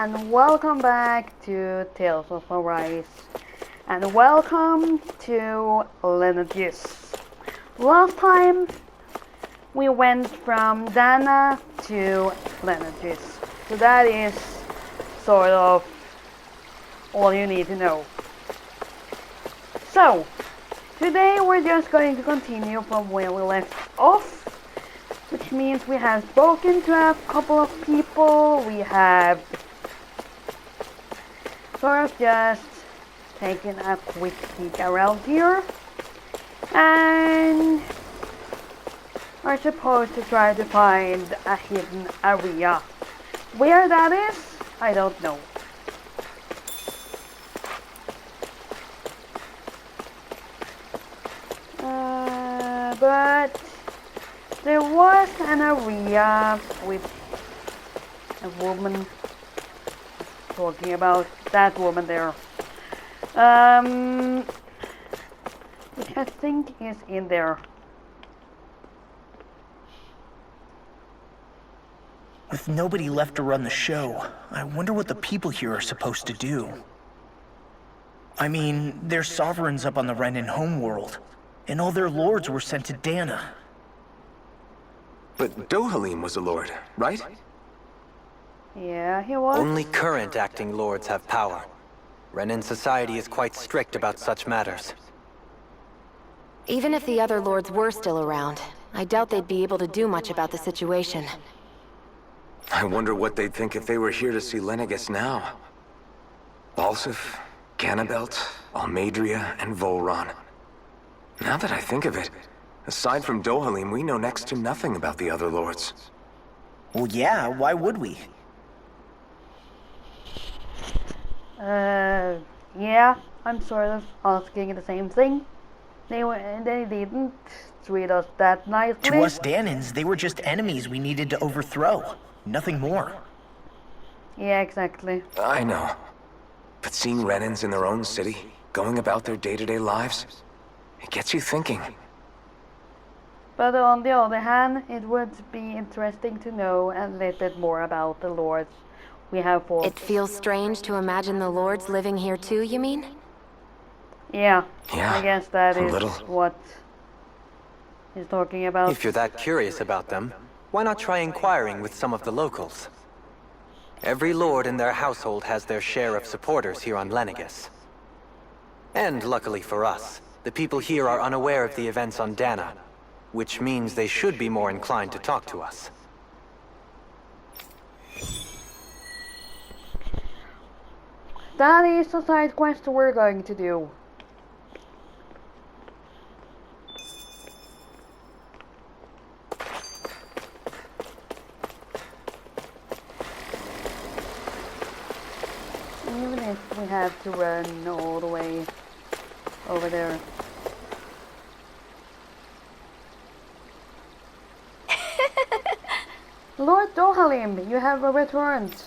and welcome back to Tales of Arise, and welcome to Lineages. Last time we went from Dana to Lineages, so that is sort of all you need to know. So, today we're just going to continue from where we left off, which means we have spoken to a couple of people, we have sort of just taken a quick peek around here, and are supposed to try to find a hidden area. Where that is, I don't know. But there was an area with a woman, talking about that woman there, which I think is in there. With nobody left to run the show, I wonder what the people here are supposed to do. I mean, they're sovereigns up on the Renin homeworld, and all their lords were sent to Dana. But Dohalim was a lord, right? Yeah, he was. Only current acting lords have power. Renin society is quite strict about such matters. Even if the other lords were still around, I doubt they'd be able to do much about the situation. I wonder what they'd think if they were here to see Lenegus now. Balsif, Cannabelt, Almadria, and Volron. Now that I think of it, aside from Dohalim, we know next to nothing about the other lords. Well, yeah, why would we? Yeah, I'm sort of asking the same thing. They didn't treat us that nicely. To us Danans, they were just enemies we needed to overthrow. Nothing more. Yeah, exactly. I know. But seeing Renins in their own city, going about their day-to-day lives, it gets you thinking. But on the other hand, it would be interesting to know a little bit more about the lords we have fought. It feels strange to imagine the lords living here too, you mean? Yeah, Yeah, I guess that a is little. what he's talking about. If you're that curious about them, why not try inquiring with some of the locals? Every lord in their household has their share of supporters here on Lenegus. And luckily for us, the people here are unaware of the events on Dana, which means they should be more inclined to talk to us. That is the side quest we're going to do. Even if we have to run all the way over there. Lord Dohalim, you have returned.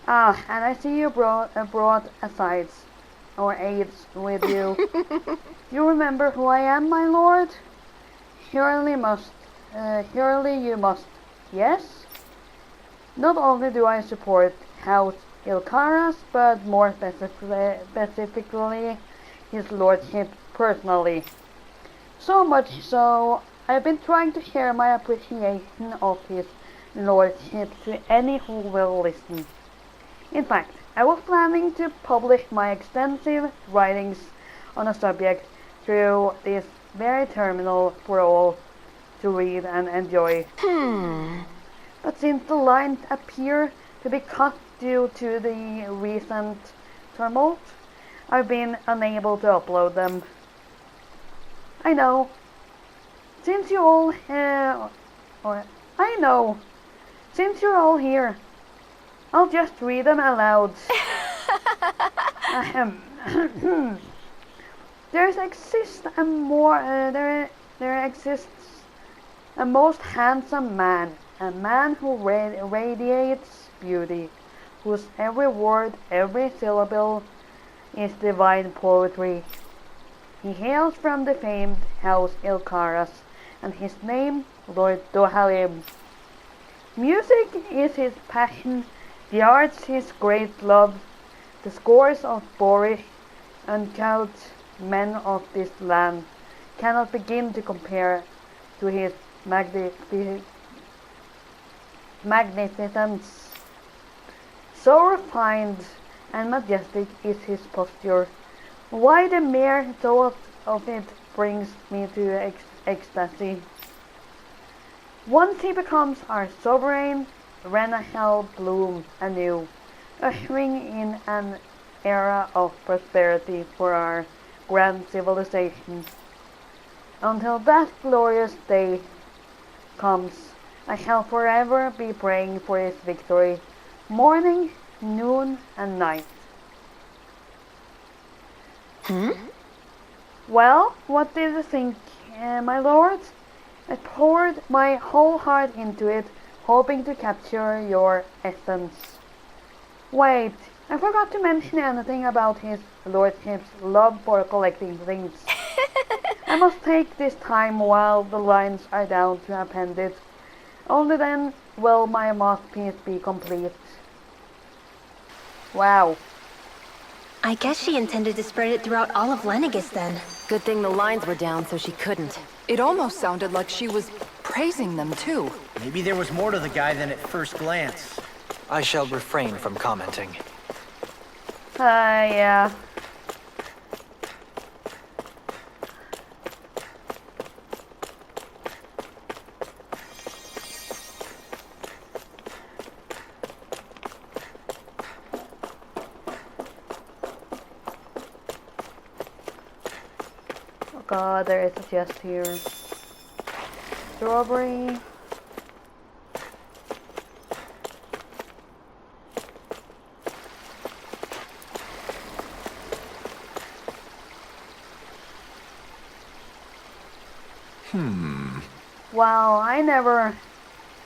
Ah, and I see you brought asides, or aids with you. You remember who I am, my lord? Surely you must. Yes? Not only do I support House Ilkaras, but more specifically his lordship personally. So much so, I've been trying to share my appreciation of his lordship to any who will listen. In fact, I was planning to publish my extensive writings on a subject through this very terminal for all to read and enjoy. But since the lines appear to be cut due to the recent tumult, I've been unable to upload them. I know. Since you all since you're all here, I'll just read them aloud. There exists a most handsome man, a man who radiates beauty, whose every word, every syllable is divine poetry. He hails from the famed House Ilkaras, and his name, Lord Dohalim. Music is his passion, The arts his great love, the scores of boorish, uncouth men of this land cannot begin to compare to his magnificence. So refined and majestic is his posture. Why the mere thought of it brings me to ecstasy. Once he becomes our sovereign, Renahel blooms anew, ushering in an era of prosperity for our grand civilization. Until that glorious day comes, I shall forever be praying for his victory, morning, noon, and night. Well, what did you think, my lord? I poured my whole heart into it, hoping to capture your essence. Wait, I forgot to mention anything about his lordship's love for collecting things. I must take this time while the lines are down to append it. Only then will my masterpiece be complete. Wow. I guess she intended to spread it throughout all of Lenegis then. Good thing the lines were down so she couldn't. It almost sounded like she was praising them too. Maybe there was more to the guy than at first glance. I shall refrain from commenting. Yeah. Oh god, there is a chest here. Strawberry. Wow, I never...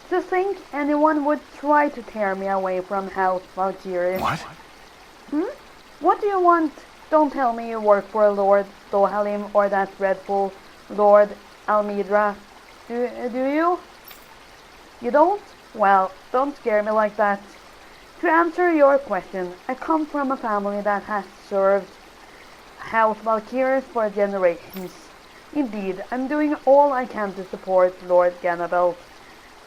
To think anyone would try to tear me away from House Valkyrie. What? What do you want? Don't tell me you work for Lord Dohalim or that dreadful Lord Almidra. Do you? You don't? Well, don't scare me like that. To answer your question, I come from a family that has served House Valkyries for generations. Indeed, I'm doing all I can to support Lord Ganabelt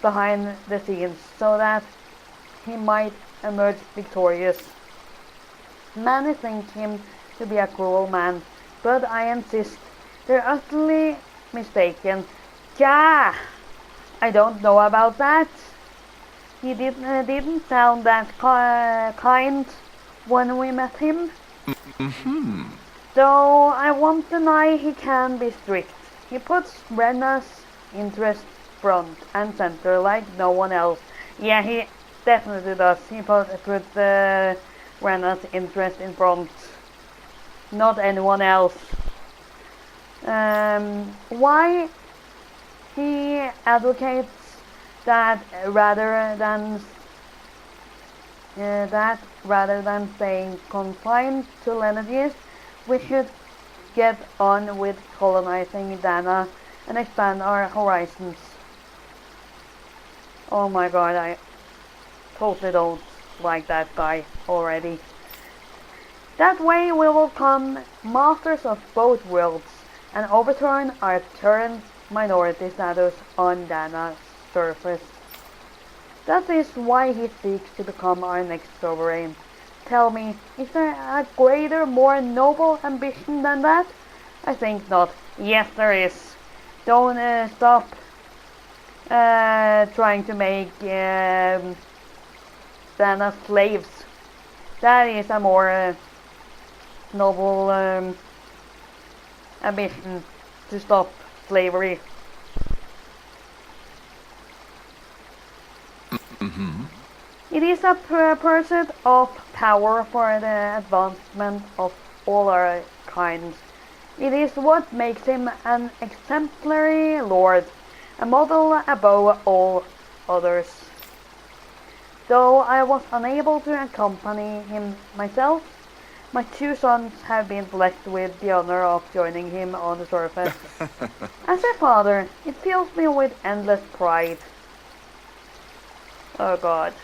behind the scenes so that he might emerge victorious. Many think him to be a cruel man, but I insist they're utterly mistaken. Gah! I don't know about that. He didn't sound that kind when we met him. Though I won't deny he can be strict. He puts Renna's interest front and center like no one else. Yeah, he definitely does. He puts Renna's interest in front. Not anyone else. Why he advocates that rather than staying confined to Lenegis, we should get on with colonizing Dana and expand our horizons. Oh my god, I totally don't like that guy already. That way we will become masters of both worlds and overturn our current minority status on Dana's surface. That is why he seeks to become our next sovereign. Tell me, is there a greater, more noble ambition than that? I think not. Yes, there is. Don't stop trying to make Dana slaves. That is a more noble ambition to stop slavery. It is a pursuit of power for the advancement of all our kinds. It is what makes him an exemplary lord, a model above all others. Though I was unable to accompany him myself, my two sons have been blessed with the honor of joining him on the surface. As a father, it fills me with endless pride. Oh god.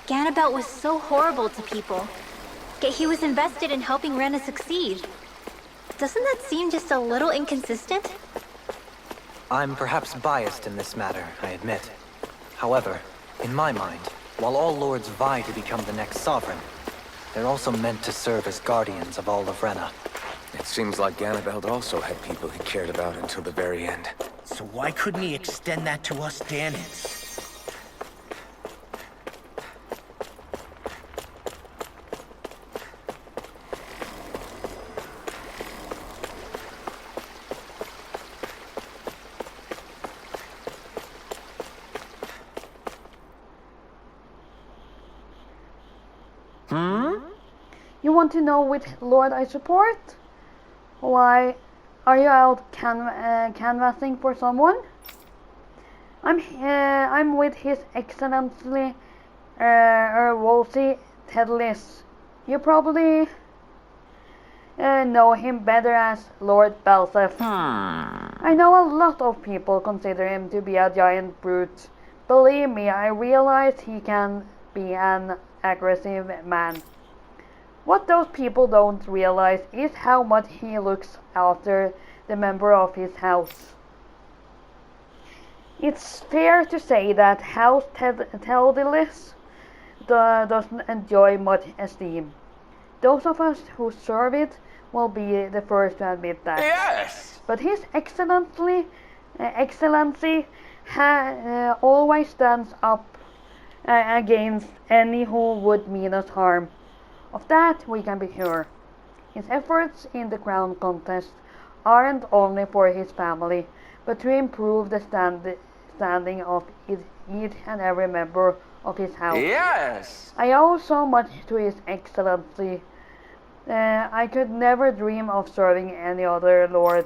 Ganabelt was so horrible to people. Yet he was invested in helping Rena succeed. Doesn't that seem just a little inconsistent? I'm perhaps biased in this matter, I admit. However, in my mind, while all lords vie to become the next sovereign, they're also meant to serve as guardians of all of Rena. It seems like Ganabelt also had people he cared about until the very end. So why couldn't he extend that to us Danits? You want to know which lord I support? Why, are you out canvassing for someone? I'm with His Excellency Wolsey Tedlis. You probably know him better as Lord Balsef. I know a lot of people consider him to be a giant brute. Believe me, I realize he can be an aggressive man. What those people don't realize is how much he looks after the member of his house. It's fair to say that House Tedlis doesn't enjoy much esteem. Those of us who serve it will be the first to admit that. Yes! But His Excellency always stands up against any who would mean us harm. Of that we can be sure. His efforts in the crown contest aren't only for his family, but to improve the standing of each and every member of his house. Yes! I owe so much to His Excellency. I could never dream of serving any other lord.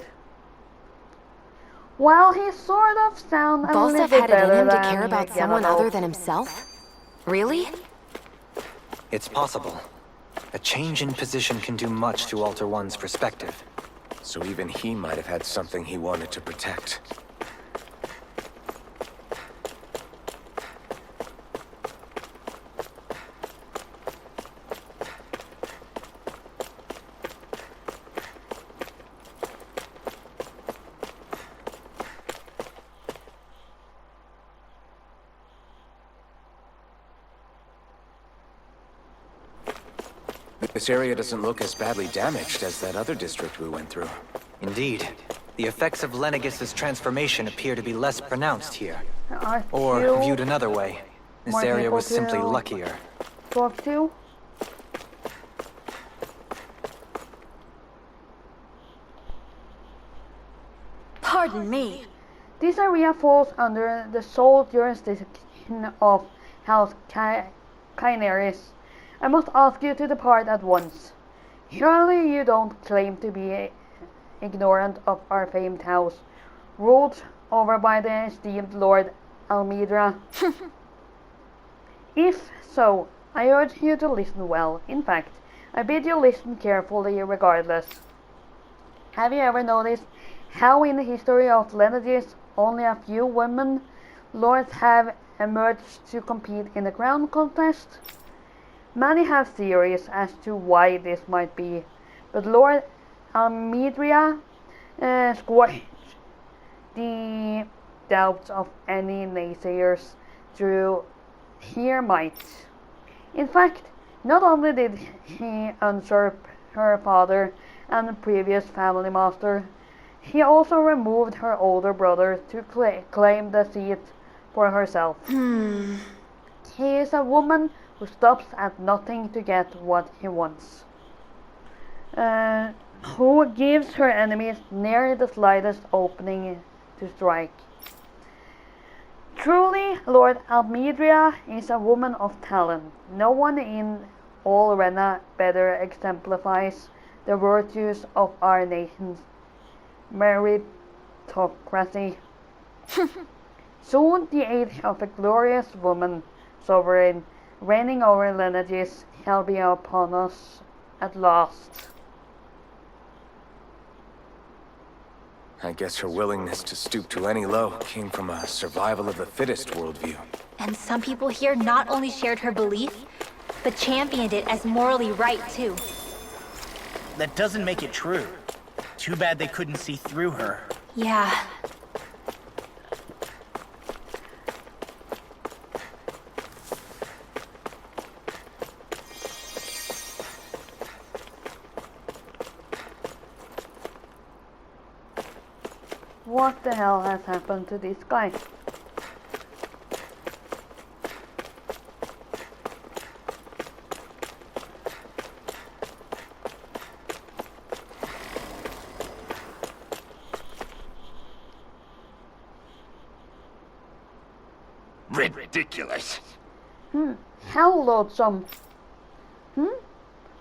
While he sort of sounds a little Balsef bit had it in better him to than care about someone Ganabelt. other than himself? Really? It's possible. A change in position can do much to alter one's perspective. So even he might have had something he wanted to protect. This area doesn't look as badly damaged as that other district we went through. Indeed. The effects of Lenegis' transformation appear to be less pronounced here. Are Or, you viewed another way, this more area people was simply to luckier. talk to? Pardon me. This area falls under the sole jurisdiction of House Kyneris. I must ask you to depart at once. Surely you don't claim to be ignorant of our famed house, ruled over by the esteemed Lord Almedra. If so, I urge you to listen well. In fact, I bid you listen carefully regardless. Have you ever noticed how in the history of Lenegis only a few women lords have emerged to compete in the crown contest? Many have theories as to why this might be, but Lord Almedria squashed the doubts of any naysayers through sheer might. In fact, not only did he usurp her father and the previous family master, he also removed her older brother to claim the seat for herself. He is a woman who stops at nothing to get what he wants. Who gives her enemies near the slightest opening to strike. Truly, Lord Almedria is a woman of talent. No one in all Rena better exemplifies the virtues of our nation's meritocracy. Soon the age of a glorious woman sovereign reigning over Lenegis shall be upon us at last. I guess her willingness to stoop to any low came from a survival of the fittest worldview. And some people here not only shared her belief, but championed it as morally right too. That doesn't make it true. Too bad they couldn't see through her. Yeah. What the hell has happened to this guy? Ridiculous. How loathsome.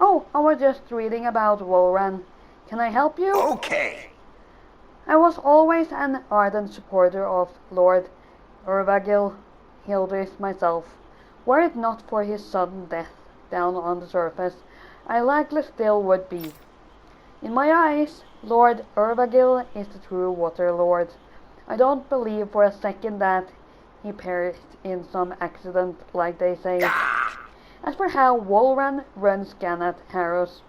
Oh, I was just reading about Wolran. Can I help you? Okay. I was always an ardent supporter of Lord Urvagil Hildreth myself. Were it not for his sudden death down on the surface, I likely still would be. In my eyes, Lord Urvagil is the true Water Lord. I don't believe for a second that he perished in some accident like they say. As for how Wolran runs Gannat Harrows,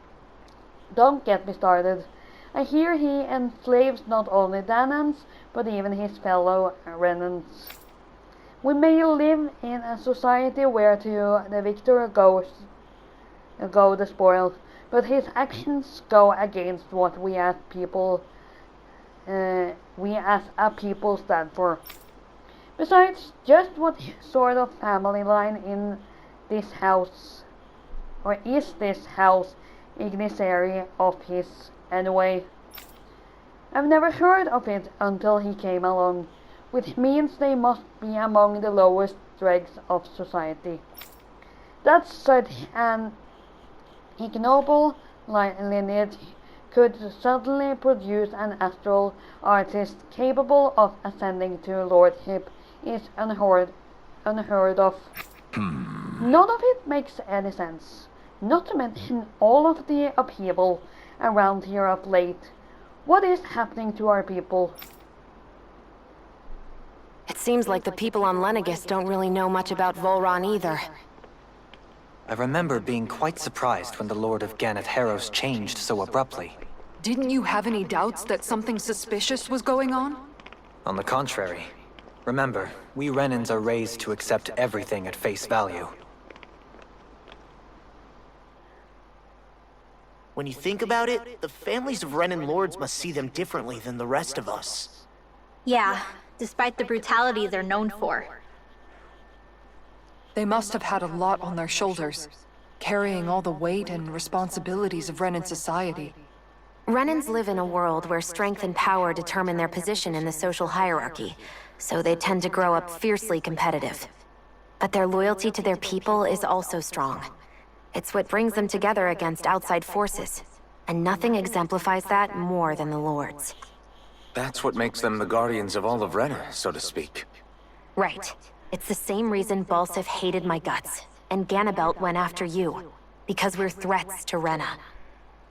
don't get me started. I hear he enslaves not only Danans, but even his fellow Renans. We may live in a society where to the victor go the spoils, but his actions go against what we as a people stand for. Besides, just what sort of family line in this house, or is this house Ignissary of his anyway? I've never heard of it until he came along, which means they must be among the lowest dregs of society. That such an ignoble lineage could suddenly produce an astral artist capable of ascending to lordship is unheard of. None of it makes any sense, not to mention all of the upheaval around here of late. What is happening to our people? It seems like the people on Lenegis don't really know much about Volron either. I remember being quite surprised when the Lord of Gannat Harrows changed so abruptly. Didn't you have any doubts that something suspicious was going on? On the contrary. Remember, we Renans are raised to accept everything at face value. When you think about it, the families of Renan lords must see them differently than the rest of us. Yeah, despite the brutality they're known for. They must have had a lot on their shoulders, carrying all the weight and responsibilities of Renan society. Renans live in a world where strength and power determine their position in the social hierarchy, so they tend to grow up fiercely competitive. But their loyalty to their people is also strong. It's what brings them together against outside forces, and nothing exemplifies that more than the Lords. That's what makes them the guardians of all of Rena, so to speak. Right. It's the same reason Balsif hated my guts, and Ganabelt went after you. Because we're threats to Rena.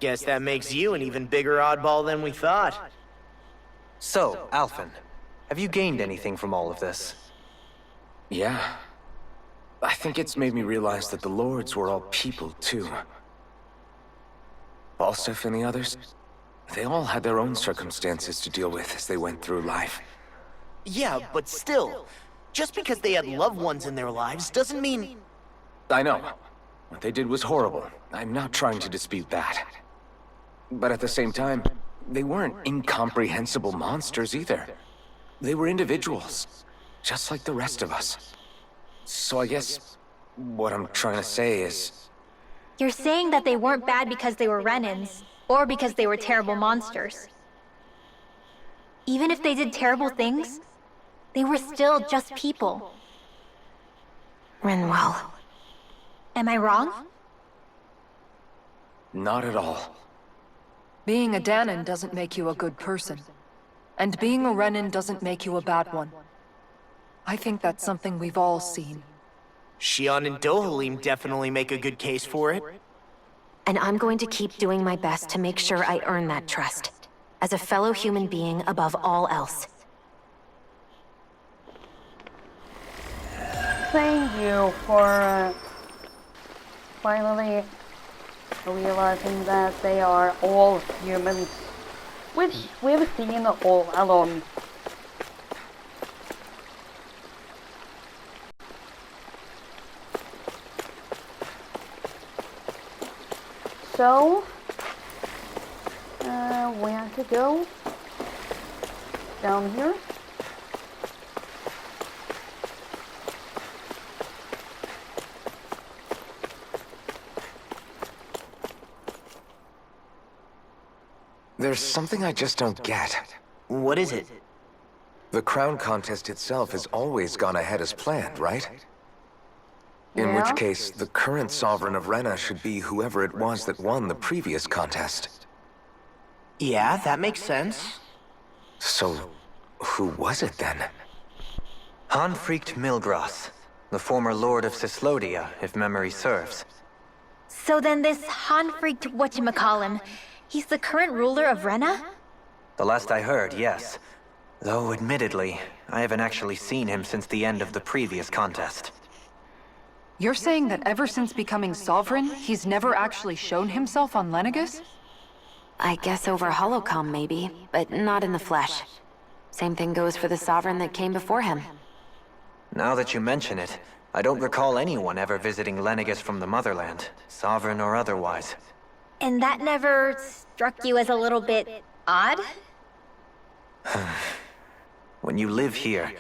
Guess that makes you an even bigger oddball than we thought. So, Alphen, have you gained anything from all of this? Yeah. I think it's made me realize that the Lords were all people, too. Balsif and the others, they all had their own circumstances to deal with as they went through life. Yeah, but still, just because they had loved ones in their lives doesn't mean... I know. What they did was horrible. I'm not trying to dispute that. But at the same time, they weren't incomprehensible monsters either. They were individuals, just like the rest of us. So I guess what I'm trying to say is... You're saying that they weren't bad because they were Renans, or because they were terrible monsters. Even if they did terrible things, they were still just people. Renwell. Am I wrong? Not at all. Being a Danan doesn't make you a good person. And being a Renan doesn't make you a bad one. I think that's something we've all seen. Shion and Dohalim definitely make a good case for it. And I'm going to keep doing my best to make sure I earn that trust. As a fellow human being above all else. thank you for finally realizing that they are all humans, which we've seen all along. So, we have to go down here. There's something I just don't get. What is it? The crown contest itself has always gone ahead as planned, right? In Yeah. which case, the current sovereign of Rena should be whoever it was that won the previous contest. Yeah, that makes sense. So, who was it then? Hanfried Milgras, the former lord of Cislodia, if memory serves. So then this Hanfried whatchamacallem, he's the current ruler of Rena? The last I heard, yes. Though, admittedly, I haven't actually seen him since the end of the previous contest. You're saying that ever since becoming sovereign, he's never actually shown himself on Lenegus? I guess over holocom maybe, but not in the flesh. Same thing goes for the sovereign that came before him. Now that you mention it, I don't recall anyone ever visiting Lenegus from the motherland, sovereign or otherwise. And that never struck you as a little bit odd? When you live here,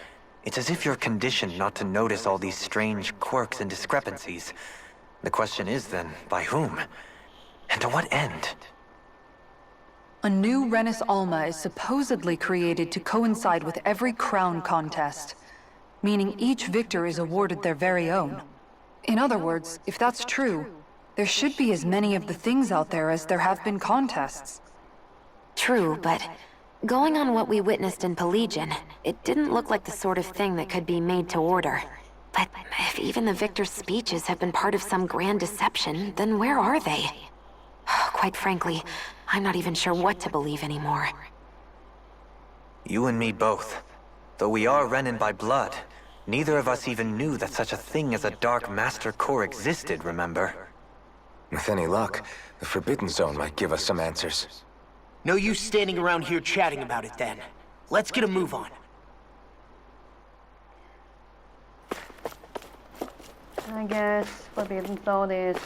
it's as if you're conditioned not to notice all these strange quirks and discrepancies. The question is then, by whom? And to what end? A new Renis Alma is supposedly created to coincide with every crown contest, meaning each victor is awarded their very own. In other words, if that's true, there should be as many of the things out there as there have been contests. True, but going on what we witnessed in Pelagian, it didn't look like the sort of thing that could be made to order. But if even the victor's speeches have been part of some grand deception, then where are they? Quite frankly, I'm not even sure what to believe anymore. You and me both. Though we are Renin by blood, neither of us even knew that such a thing as a Dark Master Core existed, remember? With any luck, the Forbidden Zone might give us some answers. No use standing around here chatting about it then. Let's get a move on. I guess Forbidden Zone is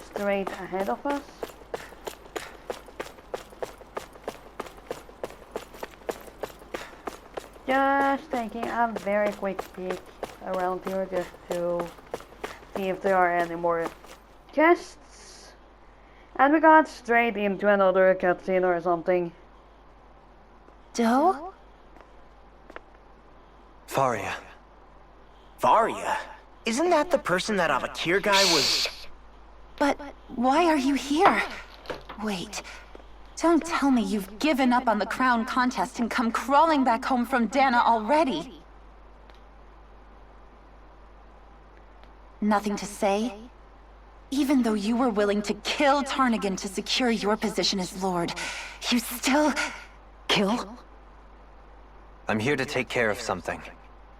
straight ahead of us. Just taking a very quick peek around here just to see if there are any more chests. And we got straight into another cutscene or something. Doe? Faria. Varia? Isn't that the person that Avakir guy was... But why are you here? Wait, don't tell me you've given up on the crown contest and come crawling back home from Dana already. Nothing to say? Even though you were willing to kill Tarnigan to secure your position as Lord, you still... kill? I'm here to take care of something.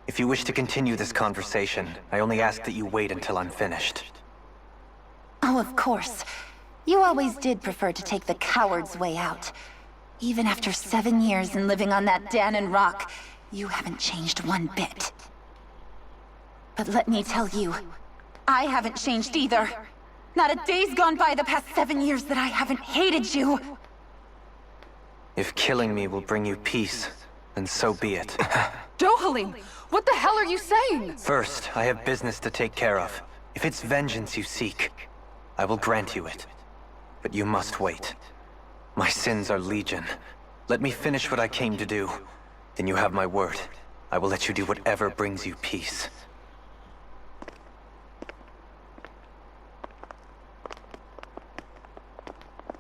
If you wish to continue this conversation, I only ask that you wait until I'm finished. Oh, of course. You always did prefer to take the coward's way out. Even after 7 years and living on that Danon rock, you haven't changed one bit. But let me tell you, I haven't changed either. Not a day's gone by the past 7 years that I haven't hated you. If killing me will bring you peace, then so be it. Dohalim, what the hell are you saying? First, I have business to take care of. If it's vengeance you seek, I will grant you it. But you must wait. My sins are legion. Let me finish what I came to do. Then you have my word. I will let you do whatever brings you peace.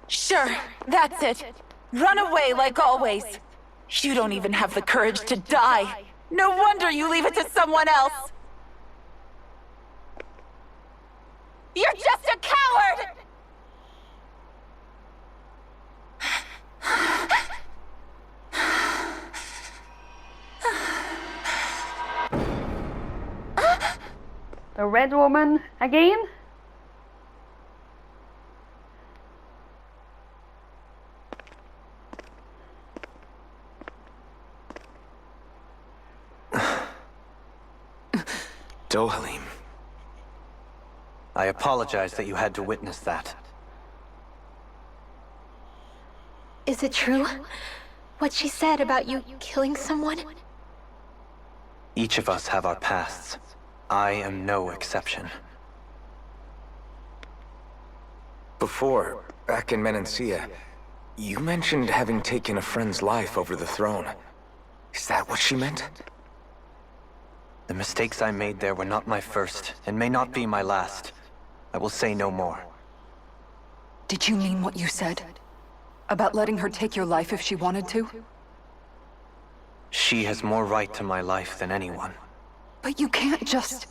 Sure, that's it. Run away like always. You don't even have the courage to die. No wonder you leave it to someone else. You're just a coward! The red woman again? Dohalim. I apologize that you had to witness that. Is it true? What she said about you killing someone? Each of us have our pasts. I am no exception. Before, back in Menancia, you mentioned having taken a friend's life over the throne. Is that what she meant? The mistakes I made there were not my first, and may not be my last. I will say no more. Did you mean what you said? About letting her take your life if she wanted to? She has more right to my life than anyone. But you can't just...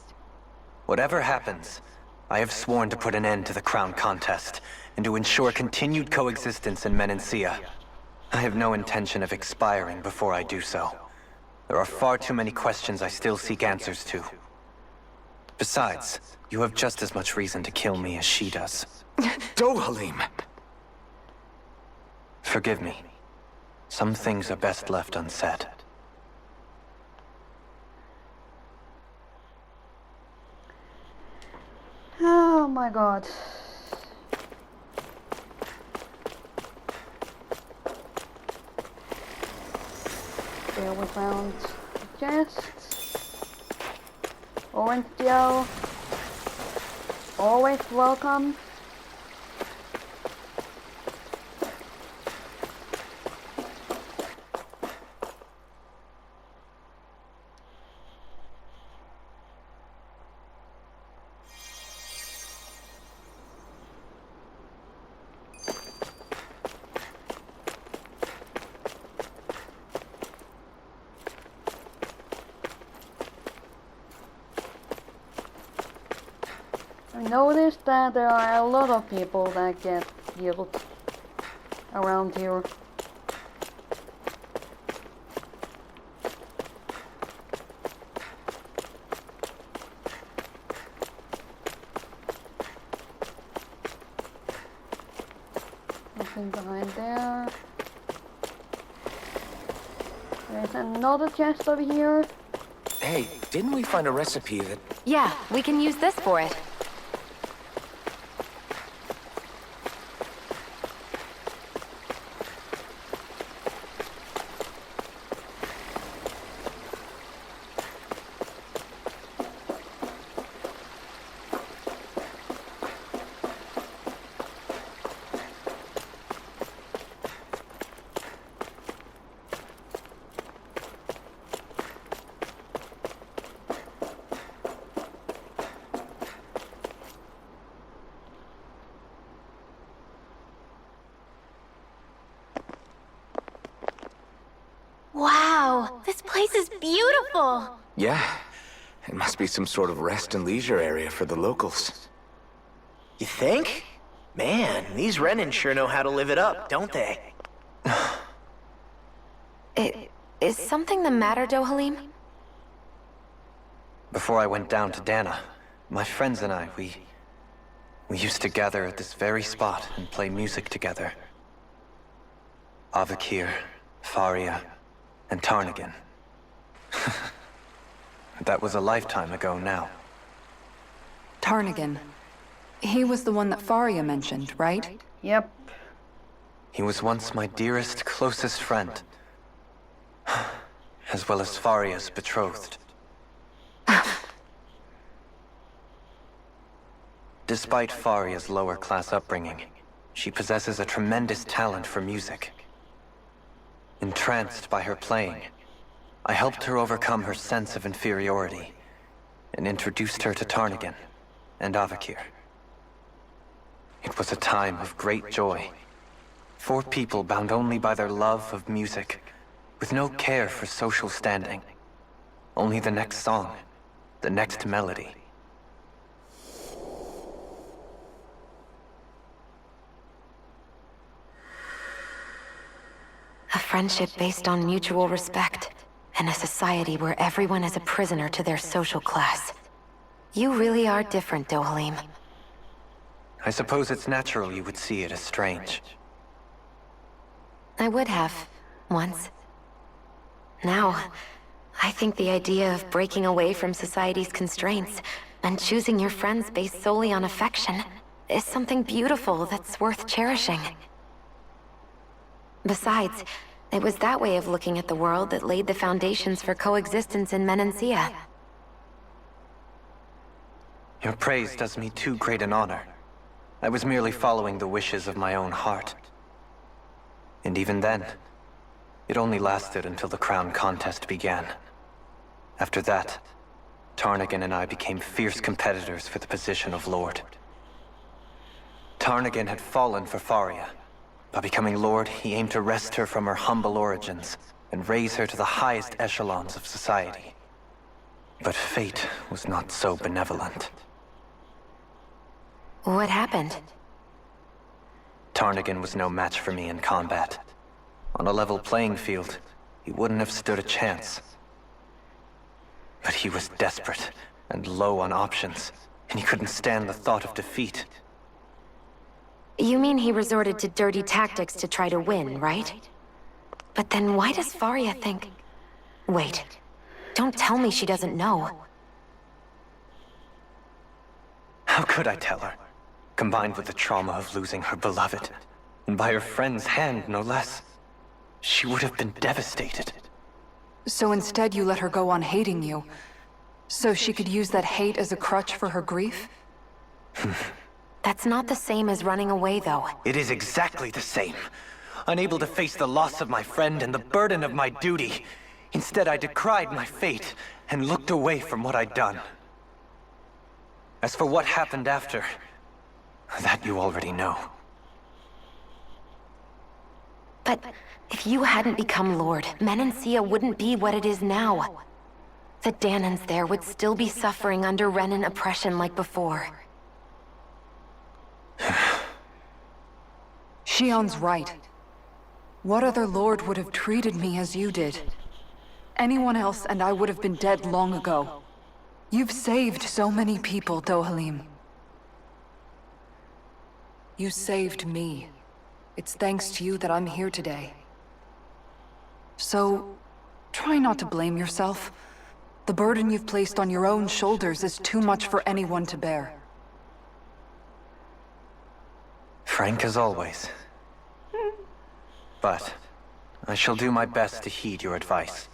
Whatever happens, I have sworn to put an end to the crown contest, and to ensure continued coexistence in Menancia. I have no intention of expiring before I do so. There are far too many questions I still seek answers to. Besides, you have just as much reason to kill me as she does. Dohalim! Forgive me. Some things are best left unsaid. Oh my god. There we found the chest. Orange gel. Always welcome. I noticed that there are a lot of people that get killed around here. Nothing behind there. There's another chest over here. Hey, didn't we find a recipe that... Yeah, we can use this for it. Wow, this place is beautiful! Yeah, it must be some sort of rest and leisure area for the locals. You think? Man, these Renin sure know how to live it up, don't they? Is something the matter, Dohalim? Before I went down to Dana, my friends and I, we used to gather at this very spot and play music together. Avakir, Faria, and Tarnigan. That was a lifetime ago now. Tarnigan. He was the one that Faria mentioned, right? Yep. He was once my dearest, closest friend. As well as Faria's betrothed. Despite Faria's lower-class upbringing, she possesses a tremendous talent for music. Entranced by her playing, I helped her overcome her sense of inferiority, and introduced her to Tarnigan and Avakir. It was a time of great joy. 4 people bound only by their love of music, with no care for social standing. Only the next song, the next melody. A friendship based on mutual respect, and a society where everyone is a prisoner to their social class. You really are different, Dohalim. I suppose it's natural you would see it as strange. I would have, once. Now, I think the idea of breaking away from society's constraints and choosing your friends based solely on affection is something beautiful that's worth cherishing. Besides, it was that way of looking at the world that laid the foundations for coexistence in Menancia. Your praise does me too great an honor. I was merely following the wishes of my own heart. And even then, it only lasted until the crown contest began. After that, Tarnagan and I became fierce competitors for the position of Lord. Tarnagan had fallen for Faria. By becoming Lord, he aimed to wrest her from her humble origins and raise her to the highest echelons of society. But fate was not so benevolent. What happened? Tarnagan was no match for me in combat. On a level playing field, he wouldn't have stood a chance. But he was desperate and low on options, and he couldn't stand the thought of defeat. You mean he resorted to dirty tactics to try to win, right? But then why does Faria think... Wait, don't tell me she doesn't know. How could I tell her? Combined with the trauma of losing her beloved, and by her friend's hand, no less, she would have been devastated. So instead you let her go on hating you, so she could use that hate as a crutch for her grief? That's not the same as running away, though. It is exactly the same. Unable to face the loss of my friend and the burden of my duty. Instead, I decried my fate and looked away from what I'd done. As for what happened after, that you already know. But if you hadn't become Lord, Menancia wouldn't be what it is now. The Danans there would still be suffering under Renan oppression like before. Shion's right. What other lord would have treated me as you did? Anyone else and I would have been dead long ago. You've saved so many people, Dohalim. You saved me. It's thanks to you that I'm here today. So, try not to blame yourself. The burden you've placed on your own shoulders is too much for anyone to bear. Frank as always. But I shall do my best to heed your advice.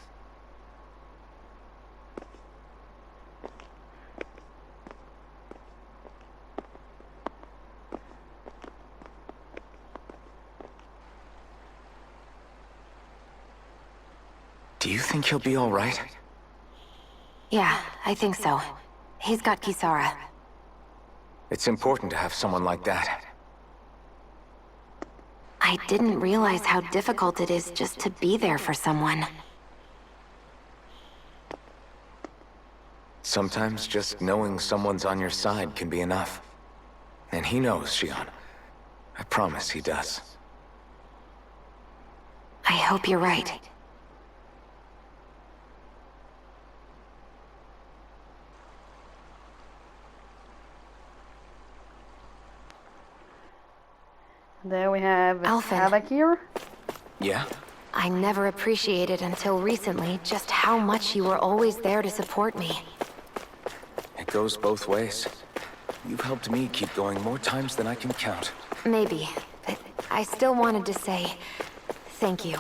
Do you think he'll be all right? Yeah, I think so. He's got Kisara. It's important to have someone like that. I didn't realize how difficult it is just to be there for someone. Sometimes just knowing someone's on your side can be enough. And he knows, Shion. I promise he does. I hope you're right. There we have Alphen. Havoc here. Yeah? I never appreciated until recently just how much you were always there to support me. It goes both ways. You've helped me keep going more times than I can count. Maybe, but I still wanted to say thank you.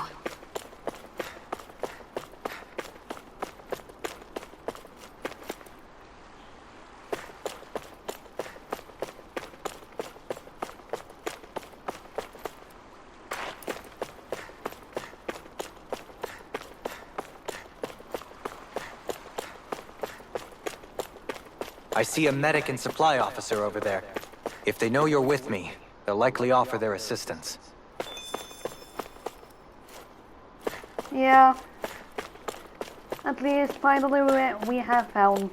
I see a medic and supply officer over there. If they know you're with me, they'll likely offer their assistance. Yeah. At least finally we have found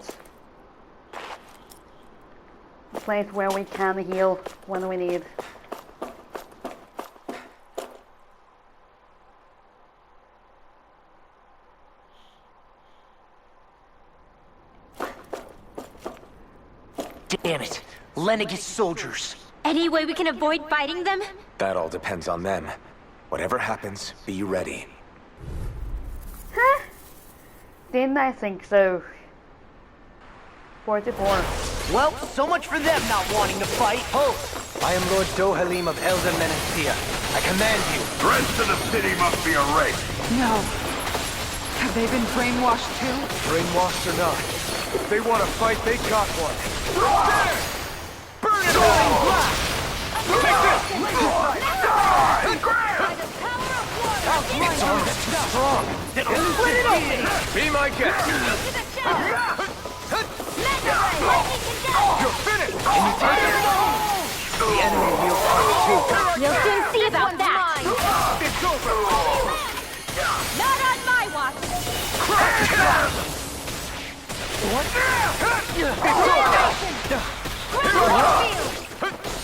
a place where we can heal when we need. Damn it. Lenegis soldiers. Any way we can avoid fighting them? That all depends on them. Whatever happens, be ready. Huh? Didn't I think so? 44. Well, so much for them not wanting to fight. Ho! I am Lord Dohalim of Elder Menancia. I command you. The rest of the city must be erased. No. Have they been brainwashed too? Brainwashed or not, if they want to fight, they got one. Burn it all! Take this! It's almost too strong. Split it open! Be my guest. You're finished! Can you take it? The enemy wields Mark II. You'll soon see about that! It's over! Not on my watch! What?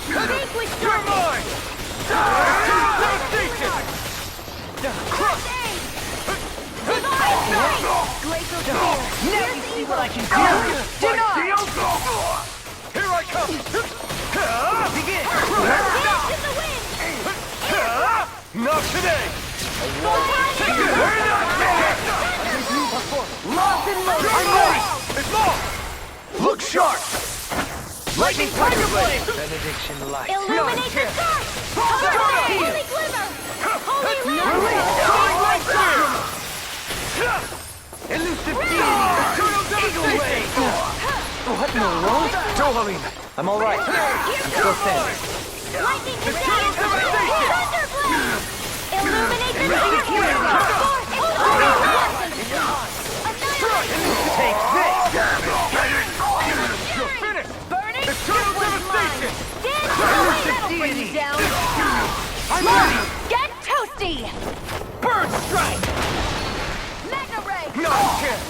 Vanquish You're mine! Now you see what I can do! Here I come! Begin! Not today! Locked and loaded! I'm ready! It's off! Look sharp! Lightning Tiger Blade! Benediction Light! Illuminate the dark! Holy glimmer! Holy light! Elusive Deity! Eagle Ray! What in the world? Dohalim! I'm alright. I'm still standing. Lightning Thunderblade! Illuminate the dark! Take this! You're finished! Burning! Eternal devastation! That'll bring you down! I'm ready! Get toasty! Bird strike! Mega Ray! Not a chance!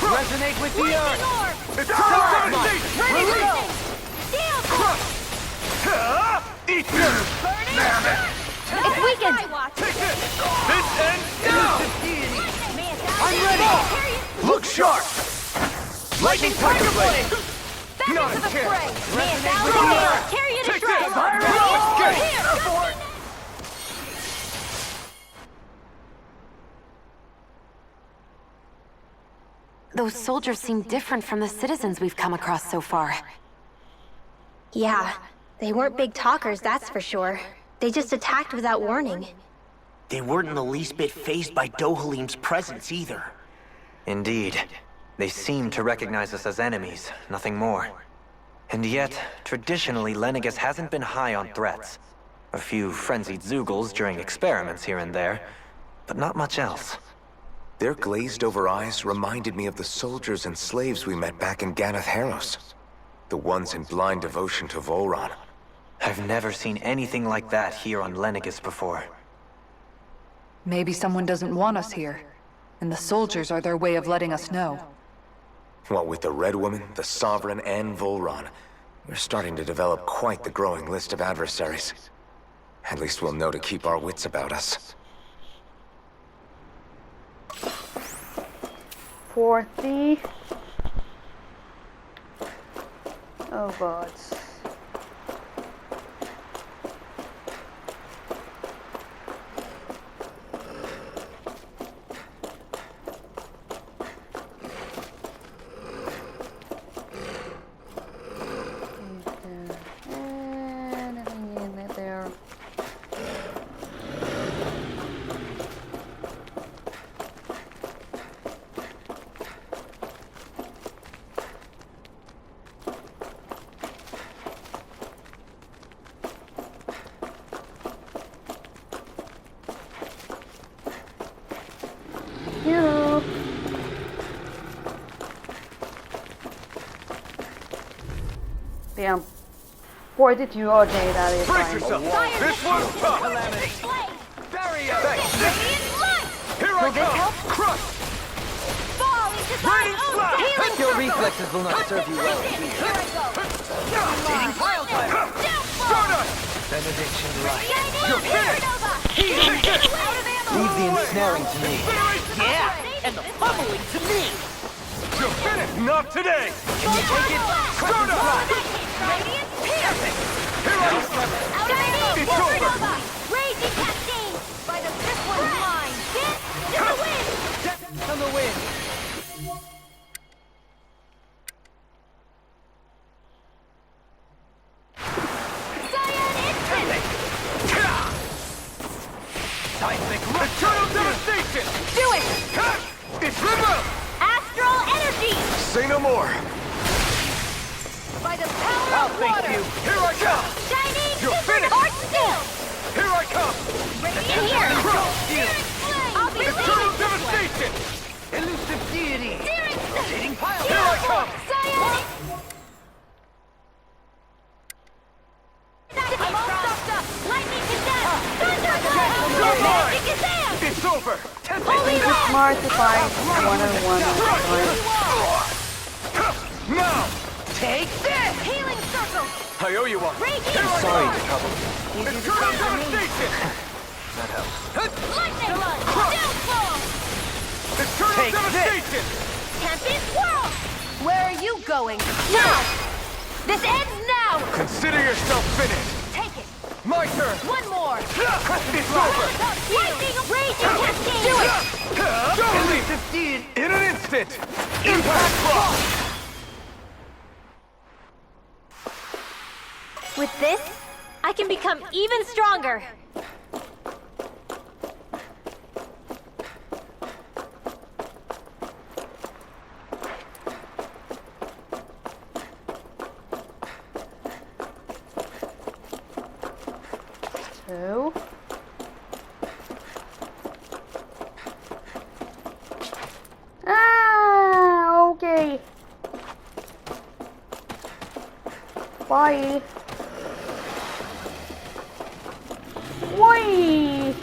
Resonate with the earth! Orb! Eternal devastation! Ready to go! Steel Crush! Eat this! Burning! It's weakened! Take this! This ends now! I'm ready! Look sharp! Lightning Tiger Blade! Back Not into a the chance! fray! Resonate with the earth! Carry you to Take shreds! this! Over Here! here! Those soldiers seem different from the citizens we've come across so far. Yeah, they weren't big talkers, that's for sure. They just attacked without warning. They weren't in the least bit fazed by Dohalim's presence either. Indeed. They seem to recognize us as enemies, nothing more. And yet, traditionally, Lenegis hasn't been high on threats. A few frenzied Zeugles during experiments here and there, but not much else. Their glazed-over eyes reminded me of the soldiers and slaves we met back in Ganath Haros. The ones in blind devotion to Volron. I've never seen anything like that here on Lenegis before. Maybe someone doesn't want us here, and the soldiers are their way of letting us know. What with the Red Woman, the Sovereign, and Volron, we're starting to develop quite the growing list of adversaries. At least we'll know to keep our wits about us. 40. Oh god. Anything in there? Hello. Damn. 42 OJ, that is Brace fine. yourself! This one's tough! Calamity! Barrier! Here I come! Crush! Raining slash! Your reflexes will not serve you well. Rotating pile driver! Stardust! Benediction Light! You're finished! Leave the ensnaring to me. Yeah, and the pummeling to me! You're finished! Not of today! Can you take it? Radiant Pierce! Here I Shining It's over. Supernova! Raging Cascade! By the fifth one's mine! Get in the wind! Death on the wind! Cyan Instant! Seismic Eternal devastation! Do it! It's River! Astral Energy! Say no more! By the power of water! Here I come! Shining You're Supernova! Art still! Here I come! Radiant here! Searing Flame! I'll be Eternal leading! devastation! Elusive deity! Searing Rotating pile! Here I come! Cyan! I'm all stuffed up! Lightning Kazam! Thunder! Magic Kazam! It's over! Holy Just Rock! Martify 101. Now! Take this! Healing Circle! I owe you one! Raging Sorry Storm! to trouble you. Eternal devastation! That helps. Lightning! Downfall! Eternal Take this. devastation! Tempest Whirl! Where are you going? Now! This ends now! Consider yourself finished! Take it! My turn! One more! It's over! Lightning Raging Cascade! Do it! Elusive deed! In an instant! Impact block! With this, I can become even stronger! Two. Ah, okay. Bye. Why?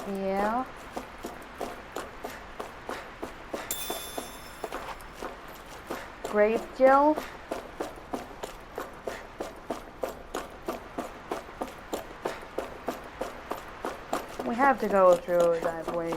Yeah. Grape gel. We have to go through that way.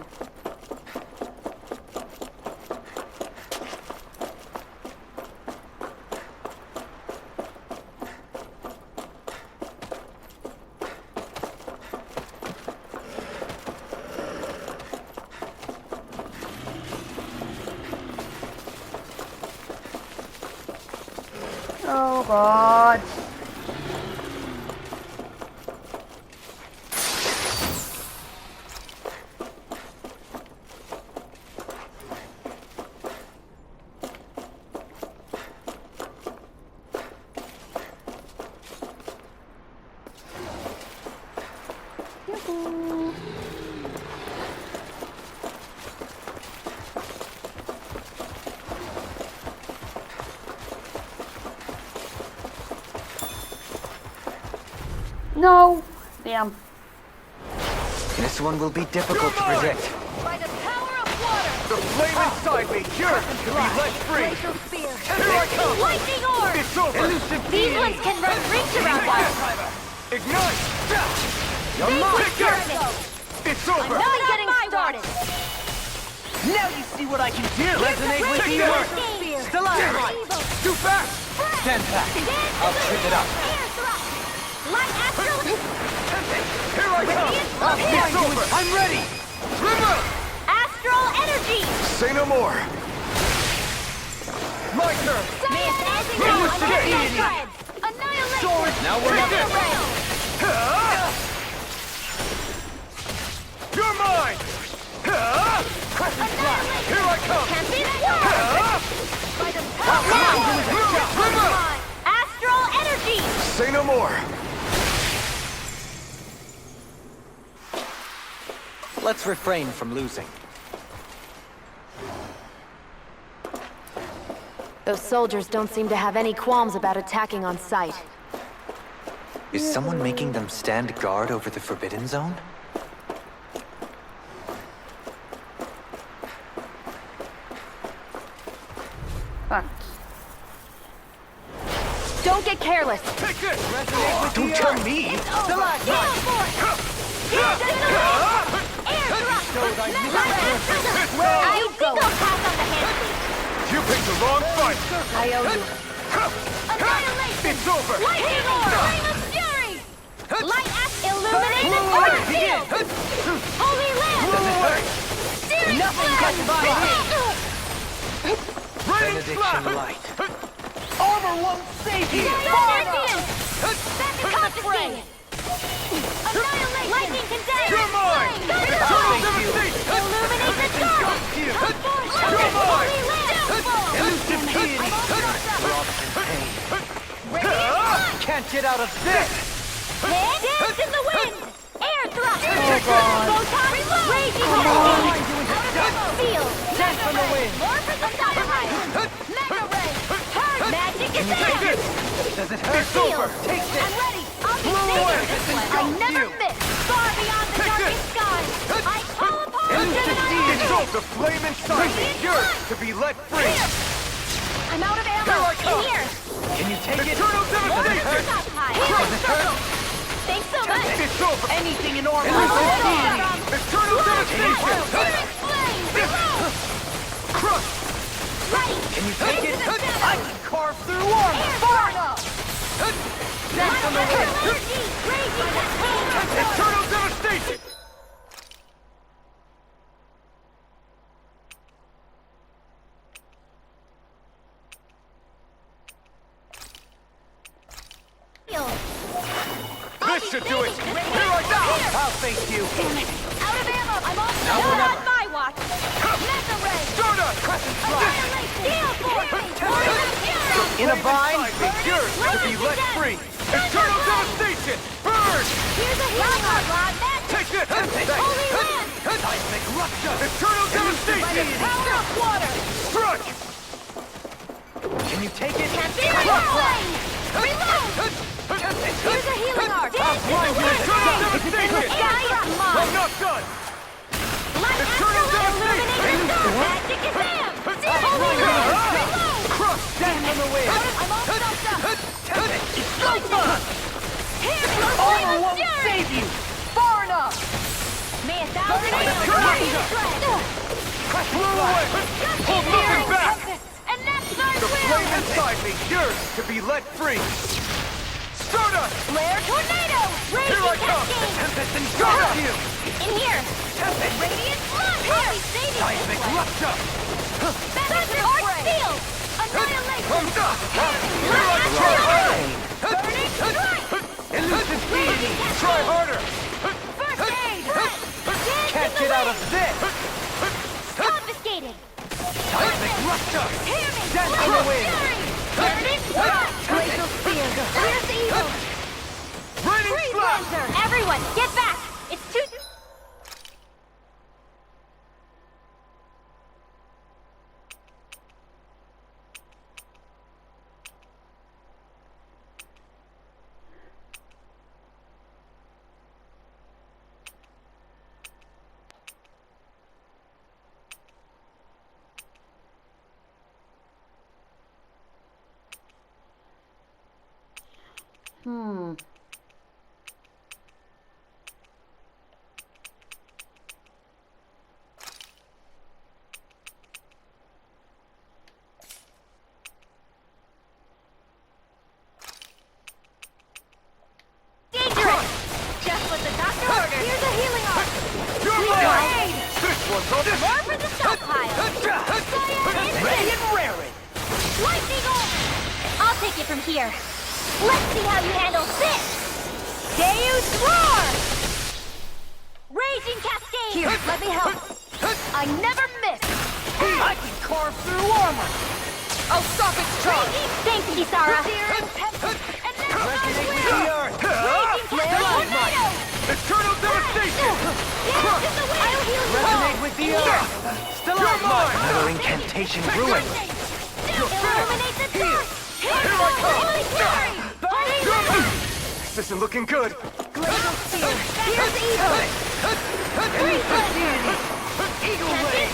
Oh God. Yoo-hoo. No! Damn. This one will be difficult to predict. By the power of water! The flame inside me yearns to be let free! Glacial Spear! Here I come! Lightning Orb! It's over! These ones can run rings around us! Ignite! Vanquish Pick it! Pyramid! It's over! Not getting started! Now you see what I can do! Resonate with Take you! that! Spear! Stalagmite! Too fast! Stand back! I'll trip it up! Air thrust! Light Astral! Here I come! Radiant It's over! I'm ready! River! Astral Energy! Say no more! My turn! Annihilation! Annihilation! Now we're Take not this! You're mine! Here I come! Tempest Whirl! By the power River! Astral Energy! Say no more! Let's refrain from losing. Those soldiers don't seem to have any qualms about attacking on sight. Is someone making them stand guard over the Forbidden Zone? Fuck. Don't get careless. Take this! Don't tell me! I think I'll pass on the hand speed. You picked the wrong fight! I owe you. Annihilation! It's over! Lightning Orb! Flame of Fury! Light Axe! Illuminate the Force Field! Holy Land! Searing Benediction light. Armor won't save you! Back to confiscate! Annihilation! Lightning Condemn! You're mine! Eternal devastation! Illuminate the dark! You're mine! Holy Land! Elusive deity! Can't get out of this! Dance in the wind! Air thrust! God. Photon! Raging Cascade! Field! Dance on the wind! Morphin the Dynamite! Mega Ray! Turn! Magic is Take there! this! Does it hurt? It's over! Take this! I'm ready! I'll be Blow away! saving this one! I never miss! Far beyond the darkest skies! I call upon Elusive Gemini! deity! Dissolve the flame inside me! Yours to be let free! I'm out of ammo! Here I come! In here! Can you take it? Eternal devastation! Stop high! Healing circle! Thanks so much! It's over! Anything in order. Elusive deity! Eternal devastation! Searing flame! Reload! Crush! Ready! Can you take it? Into the I can carve through armor. Far enough! Dance on the wind! Energy! Raging Cascade! Eternal devastation! This should do it! Here I go! I'll face you. Damn it! Out of ammo! I'm all not on my watch! Mega Ray! Stardust! Annihilate! Steel Force! In a bind. Yours to be let free! Eternal devastation! Burn! Here's a healing rod! Take this! Holy Land! Seismic rupture! Eternal devastation! Power of water! Struck! Can you take it? Searing flame! Reload! Here's a healing arc! Dance in the wind! Eternal devastation! Gaia I'm mine! not done! Light Eternal Illuminate devastation! the dark! Magic is Am! Holy Land! Reload! Crush! Dance on the wind. I'm all stuffed up! Lightning! Armor won't save you. Far enough! May 1,000 angels Blow away! Hold nothing back! And that's my The will! flame inside me, yours to be let free! Stardust! Flare tornado! Here I Raging come! cascade! Tempest and Stardust! In here! Radiant flood! Here! Seismic rupture! Thunder arch field! Annihilate! I'm done! Here I Light come! Burning strike! Elusive deity! Try harder! First aid! Can't get out of this. Confiscated! Seismic rupture! Hear me! Dance on the wind. Burning strike! Glacial spear! Here's evil! Raining Freeze slash! Lancer! Everyone, get back! It's too... dangerous! Just what the doctor ordered! Here's a healing arc! You're mine! This one's on this! More for the stockpile! Ready and raring. Lightning Orb! I'll take it from here. Let's see how you handle this! Deus Roar! Raging Cascade! Here, let me help. I never miss! I can carve through armor. I'll stop its charge! Thanks, Kisara! And now Resonate with the earth. Raging Tornado! Eternal devastation! Dance in the wind! I'll heal you! Resonate with the earth. Still You're mine! Another incantation ruined. Illuminate the dark! Here I come! Burning This isn't looking good. Glacial Spear. Here's evil. Eagle Ray!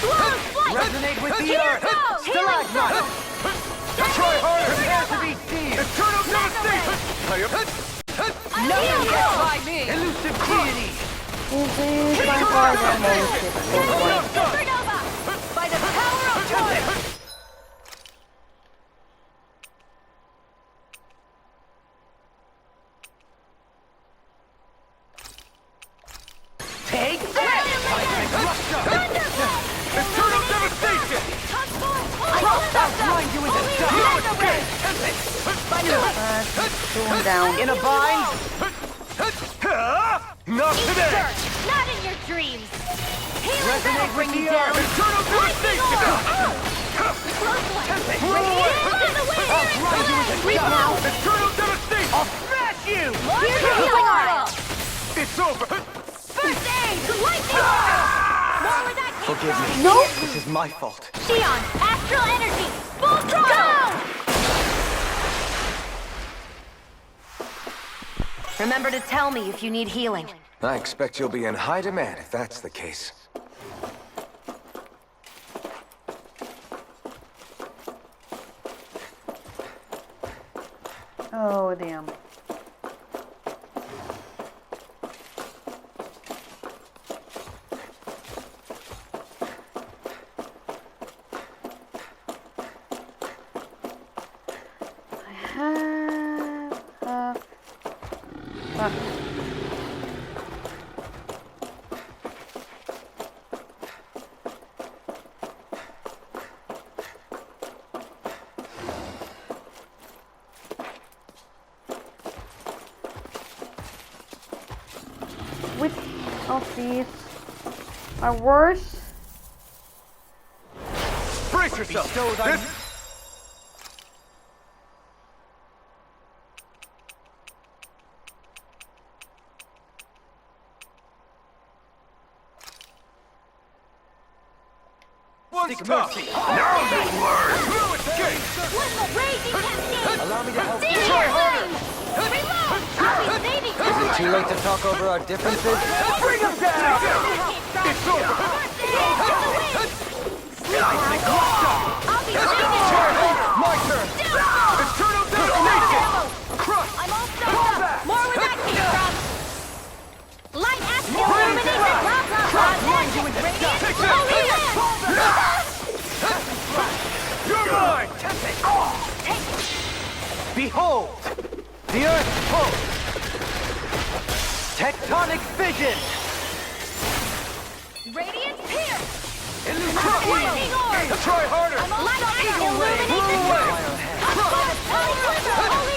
Blown flight. Resonate with the Here earth! goes. Stalagmite! Try harder! Prepare to be seen! Eternal devastation! Nothing gets by me! Elusive deity! This is by far the most difficult one. Supernova. By the power of Troy. Take that! Eternal devastation! I'll grind you into dust! Going down. In a bind? Not today! Not in your dreams. Resonate with the earth! Eternal devastation! I'll grind you into dust! Eternal devastation! I'll smash you! Here's your healing oil. It's over! First aid. Lightning oil. More with that. Forgive me. No! This is my fault. Xion, astral energy. Full throttle. Remember to tell me if you need healing. I expect you'll be in high demand if that's the case. Oh, damn. Which of these are worse? Brace yourself! This... One's tough! Now you learn! No escape! When the raging cascade. Allow me to help you. Try harder. Reload. I'll be saving you. Is it too late to talk over our differences? Bring him down! It's over! I'll be saving you. My turn! Eternal devastation! Crush! I'm all stopped up. More where that came from. Light astral illumination. Grind you into dust! Take that! You're mine! Behold! The Earth pulse! Tectonic vision! Radiant pierce. Lightning orb! Try harder! Light astral illumination.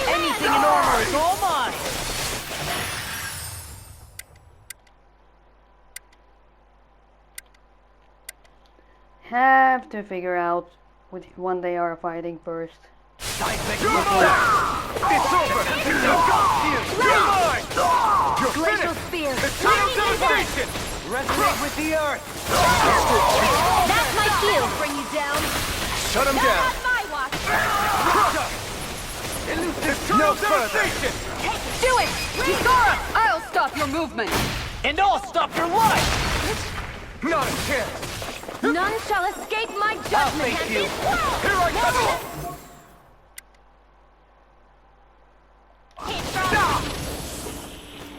Anything in armor is all mine! Have to figure out which one they are fighting first. It's over! You're mine! You're Glacial finished! spear. Eternal devastation! Resonate with the earth! That's my cue. Bring you down. Shut him down! On my watch. No devastation! Do it. Kisara! I'll stop your movement! And I'll stop your life! Not a chance! None shall escape my I'll judgment. face you! Here I come!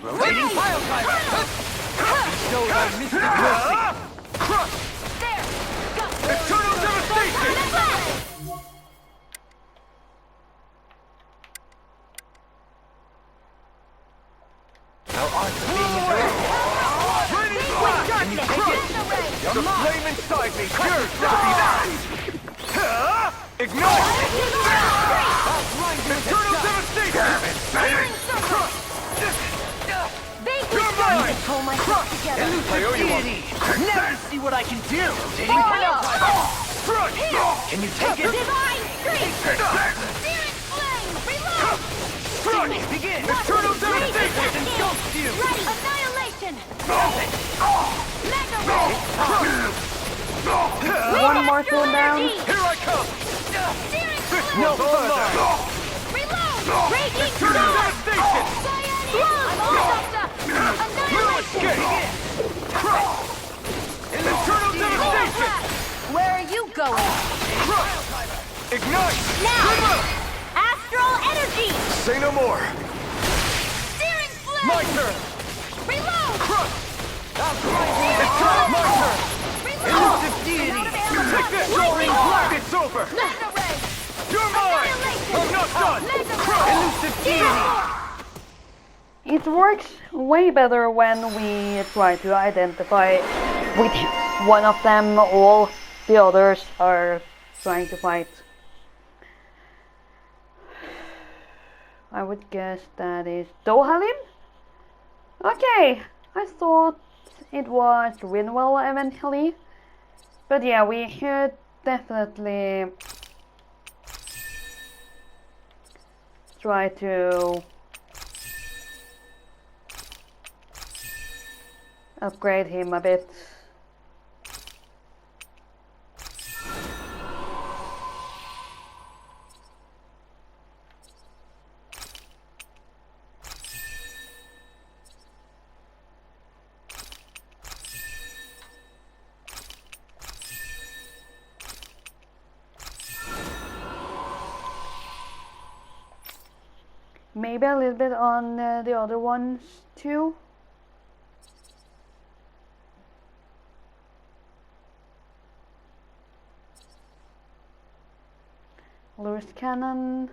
Rotating pile driver! Bestow thy mystic mercy! Crush! There. Go. Eternal devastation! Thou art the being endured. Raining blast! Can you take it? The flame inside me yearns to be that! Ignite! I'll grind you into eternal devastation! Crush! You're mine! Pull myself together. Elusive deity! Never see what I can do! Rotating pile driver! Crush! Can you take it? Divine strength. Spirit flame. Reload. Crush! Begin! Eternal devastation engulfs you! Ready. Annihilation. Mega ray. One more cooldown. Here I come! Spirit This flame. one's all mine! Reload. Raging Eternal storm. devastation! Internal devastation! Where are you going? Ignite! Now! Astral energy! Say no more! Searing flame! My turn! Reload! Crush! It's my turn! Elusive deity! Take this! It's over! You're mine! I'm not done! Elusive deity! It works way better when we try to identify which one of them all the others are trying to fight. I would guess that is Dohalim? Okay, I thought it was Rinwell eventually. But yeah, we should definitely try to upgrade him a bit. Maybe a little bit on the other ones too. Lewis Cannon,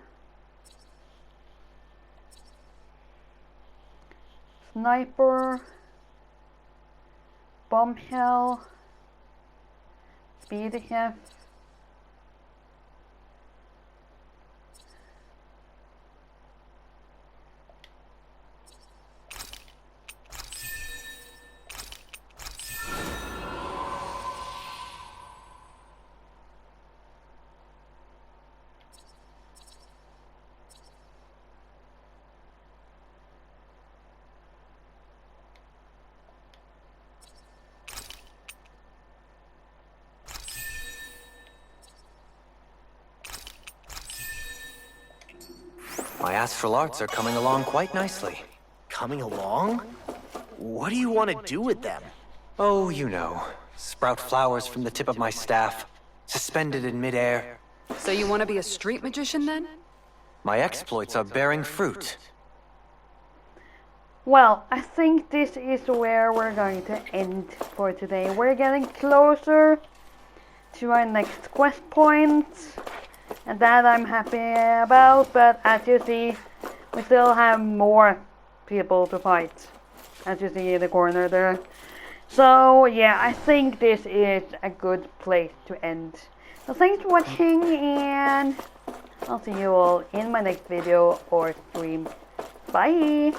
Sniper, Bombshell, Speedy Chef, My astral arts are coming along quite nicely. Coming along? What do you want to do with them? Oh, you know. Sprout flowers from the tip of my staff, suspended in midair. So you want to be a street magician then? My exploits are bearing fruit. Well, I think this is where we're going to end for today. We're getting closer to our next quest point, and that I'm happy about, but as you see, we still have more people to fight, as you see in the corner there. So yeah, I think this is a good place to end. So thanks for watching, and I'll see you all in my next video or stream. Bye!